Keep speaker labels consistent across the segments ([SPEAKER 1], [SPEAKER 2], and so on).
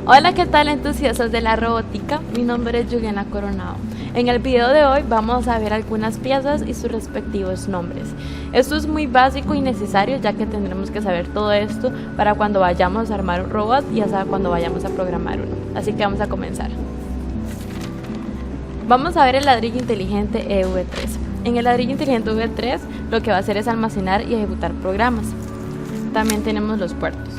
[SPEAKER 1] Hola, ¿qué tal entusiastas de la robótica? Mi nombre es Juliana Coronado. En el video de hoy vamos a ver algunas piezas y sus respectivos nombres. Esto es muy básico y necesario, ya que tendremos que saber todo esto para cuando vayamos a armar un robot y hasta cuando vayamos a programar uno. Así que vamos a comenzar. Vamos a ver el ladrillo inteligente EV3. En el ladrillo inteligente EV3 lo que va a hacer es almacenar y ejecutar programas. También tenemos los puertos.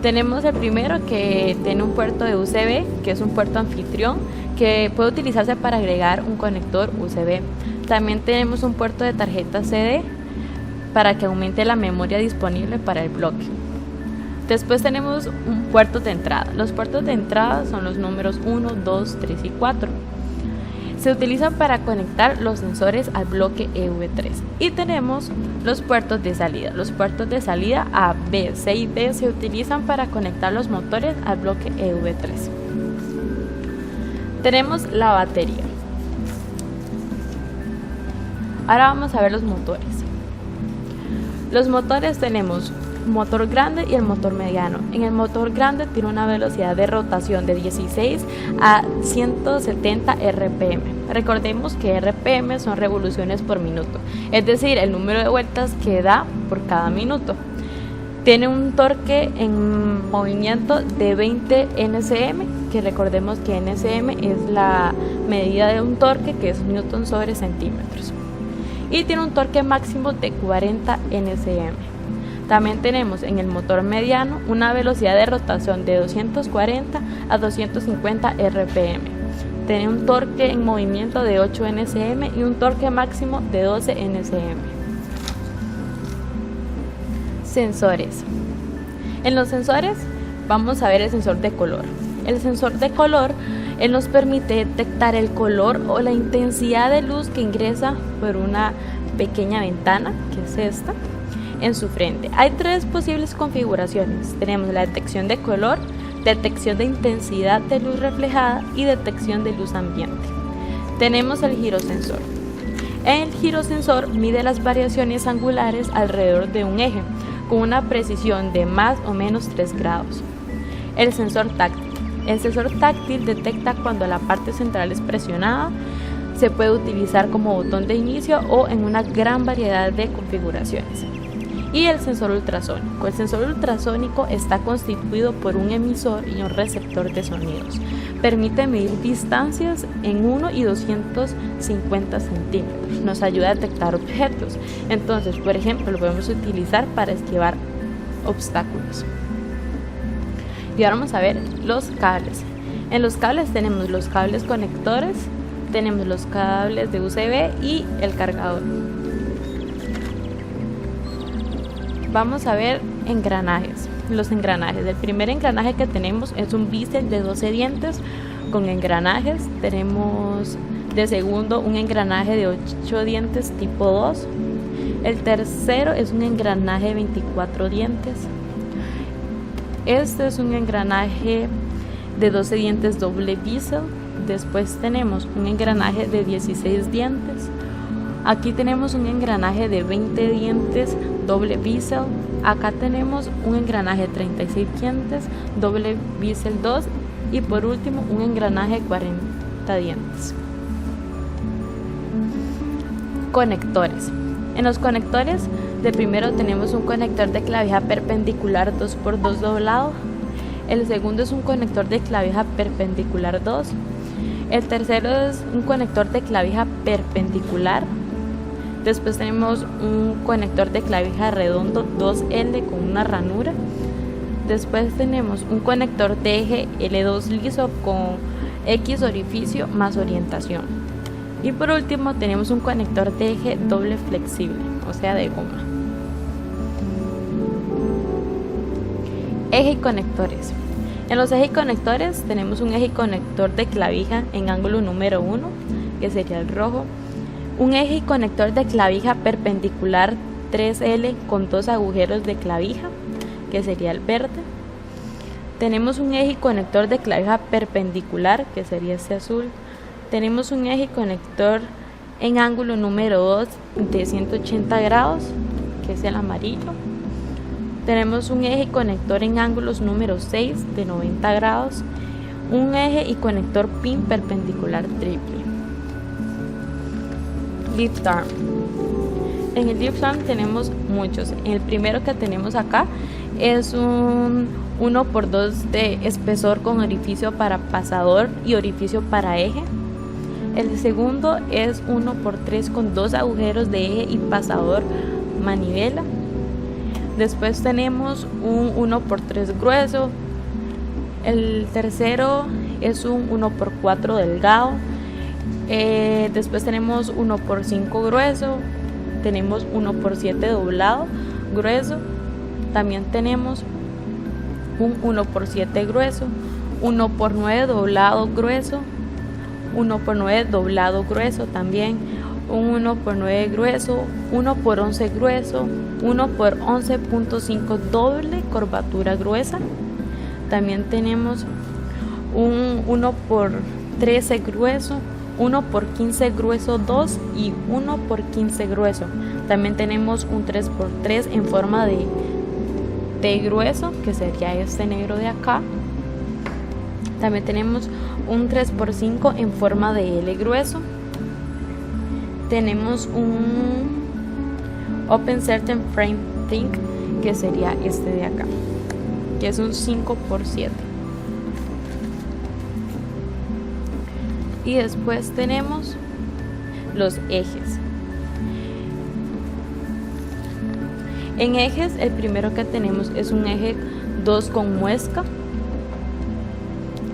[SPEAKER 1] Tenemos el primero, que tiene un puerto de USB, que es un puerto anfitrión que puede utilizarse para agregar un conector USB. También tenemos un puerto de tarjeta CD para que aumente la memoria disponible para el bloque. Después tenemos un puerto de entrada. Los puertos de entrada son los números 1, 2, 3 y 4. Se utilizan para conectar los sensores al bloque EV3. Y tenemos los puertos de salida. Los puertos de salida A, B, C y D se utilizan para conectar los motores al bloque EV3. Tenemos la batería. Ahora vamos a ver los motores. Los motores tenemos motor grande y el motor mediano. En el motor grande tiene una velocidad de rotación de 16 a 170 RPM. Recordemos que RPM son revoluciones por minuto, es decir, el número de vueltas que da por cada minuto. Tiene un torque en movimiento de 20 NSM, que recordemos que NSM es la medida de un torque, que es newton sobre centímetros. Y tiene un torque máximo de 40 NSM. También tenemos en el motor mediano una velocidad de rotación de 240 a 250 RPM. Tiene un torque en movimiento de 8 NSM y un torque máximo de 12 NSM. Sensores. En los sensores vamos a ver el sensor de color. El sensor de color nos permite detectar el color o la intensidad de luz que ingresa por una pequeña ventana, que es esta, en su frente. Hay tres posibles configuraciones. Tenemos la detección de color, detección de intensidad de luz reflejada y detección de luz ambiente. Tenemos el girosensor. El girosensor mide las variaciones angulares alrededor de un eje con una precisión de más o menos 3 grados. El sensor táctil. El sensor táctil detecta cuando la parte central es presionada. Se puede utilizar como botón de inicio o en una gran variedad de configuraciones. Y el sensor ultrasónico. El sensor ultrasónico está constituido por un emisor y un receptor de sonidos. Permite medir distancias en 1 y 250 centímetros. Nos ayuda a detectar objetos. Entonces, por ejemplo, lo podemos utilizar para esquivar obstáculos. Y ahora vamos a ver los cables. En los cables tenemos los cables conectores, tenemos los cables de USB y el cargador. Vamos a ver engranajes. Los engranajes. El primer engranaje que tenemos es un bisel de 12 dientes con engranajes. Tenemos de segundo un engranaje de 8 dientes tipo 2. El tercero es un engranaje de 24 dientes. Este es un engranaje de 12 dientes doble bisel. Después tenemos un engranaje de 16 dientes. Aquí tenemos un engranaje de 20 dientes doble bisel. Acá tenemos un engranaje de 36 dientes doble bisel 2 y por último un engranaje de 40 dientes. Conectores. En los conectores, de primero tenemos un conector de clavija perpendicular 2x2 doblado. El segundo es un conector de clavija perpendicular 2. El tercero es un conector de clavija perpendicular. Después tenemos un conector de clavija redondo 2L con una ranura. Después tenemos un conector de eje L2 liso con X orificio más orientación. Y por último tenemos un conector de eje doble flexible, o sea de goma. Eje y conectores. En los ejes y conectores tenemos un eje y conector de clavija en ángulo número 1, que sería el rojo. Un eje y conector de clavija perpendicular 3L con 2 agujeros de clavija, que sería el verde. Tenemos un eje y conector de clavija perpendicular, que sería este azul. Tenemos un eje y conector en ángulo número 2 de 180 grados, que es el amarillo. Tenemos un eje y conector en ángulos número 6 de 90 grados, un eje y conector pin perpendicular triple. Lift arm. En el lift arm tenemos muchos. El primero que tenemos acá es un 1x2 de espesor con orificio para pasador y orificio para eje. El segundo es 1x3 con 2 agujeros de eje y pasador manivela. Después tenemos un 1x3 grueso. El tercero es un 1x4 delgado. Después tenemos 1x5 grueso. Tenemos 1x7 doblado grueso. También tenemos un 1x7 grueso, 1x9 doblado grueso, 1x9 doblado grueso también, un 1x9 grueso, 1x11 grueso, 1x11.5 doble curvatura gruesa. También tenemos un 1x13 grueso, 1x15 grueso 2 y 1x15 grueso. También tenemos un 3x3 en forma de T grueso, que sería este negro de acá. También tenemos un 3x5 en forma de L grueso. Tenemos un Open Certain Frame Think, que sería este de acá, que es un 5x7. Y después tenemos los ejes. En ejes, el primero que tenemos es un eje 2 con muesca,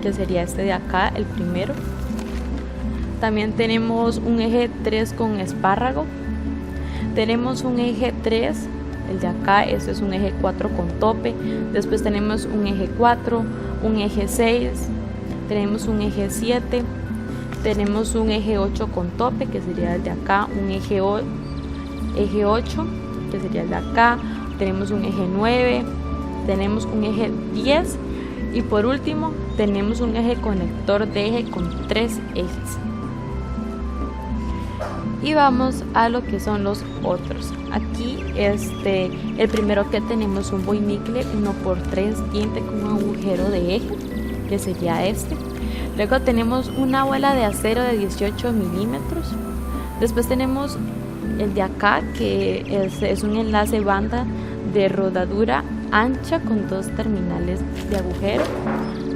[SPEAKER 1] que sería este de acá, el primero. También tenemos un eje 3 con espárrago. Tenemos un eje 3, el de acá, este es un eje 4 con tope. Después tenemos un eje 4, un eje 6, tenemos un eje 7, tenemos un eje 8 con tope, que sería el de acá, un eje 8, que sería el de acá. Tenemos un eje 9, tenemos un eje 10 y por último tenemos un eje conector de eje con 3 ejes. Y vamos a lo que son los otros. Aquí el primero que tenemos un boinicle 1x3 diente con un agujero de eje, que sería este. Luego tenemos una bola de acero de 18 milímetros. Después tenemos el de acá, que es un enlace banda de rodadura ancha con 2 terminales de agujero.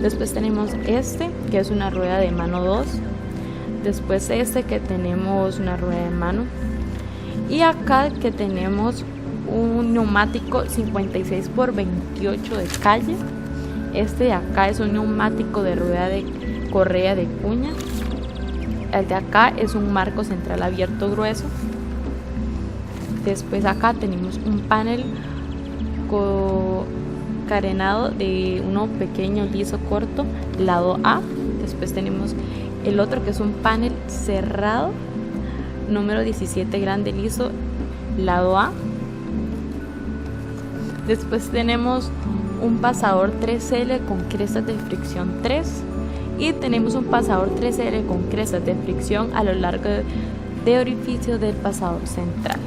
[SPEAKER 1] Después tenemos este, que es una rueda de mano 2. Después este, que tenemos una rueda de mano. Y acá que tenemos un neumático 56 por 28 de calle. Este de acá es un neumático de rueda de correa de cuña. El de acá es un marco central abierto grueso. Después acá tenemos un panel carenado de uno pequeño liso corto, lado A. Después tenemos el otro, que es un panel cerrado número 17 grande liso, lado A. Después tenemos un pasador 3L con crestas de fricción 3 y tenemos un pasador 3L con crestas de fricción a lo largo de orificio del pasador central.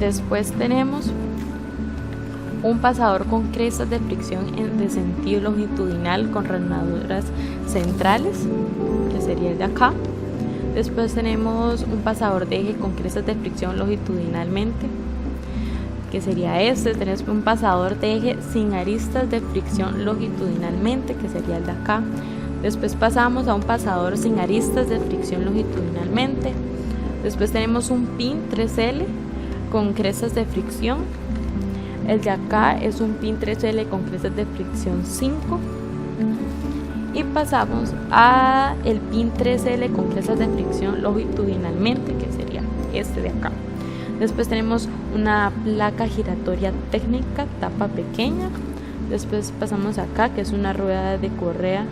[SPEAKER 1] Después tenemos un pasador con crestas de fricción de sentido longitudinal con ranuras centrales, que sería el de acá. Después tenemos un pasador de eje con crestas de fricción longitudinalmente, que sería este. Tenemos un pasador de eje sin aristas de fricción longitudinalmente, que sería el de acá. Después pasamos a un pasador sin aristas de fricción longitudinalmente. Después tenemos un pin 3L con crestas de fricción. El de acá es un pin 3L con crestas de fricción 5. Y pasamos a el pin 3L con crestas de fricción longitudinalmente, que sería este de acá. Después tenemos una placa giratoria técnica, tapa pequeña. Después pasamos acá, que es una rueda de correa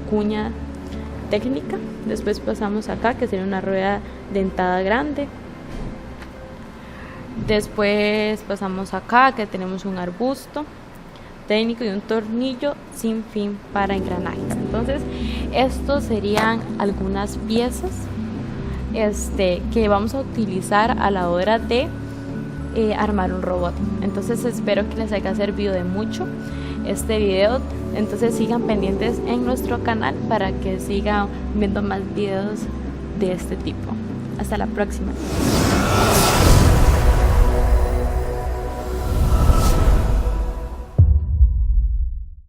[SPEAKER 1] cuña técnica. Después pasamos acá, que sería una rueda dentada grande. Después pasamos acá, que tenemos un arbusto técnico y un tornillo sin fin para engranajes. Entonces, estos serían algunas piezas que vamos a utilizar a la hora de armar un robot. Entonces espero que les haya servido de mucho este video. Entonces sigan pendientes en nuestro canal para que sigan viendo más videos de este tipo. Hasta la próxima.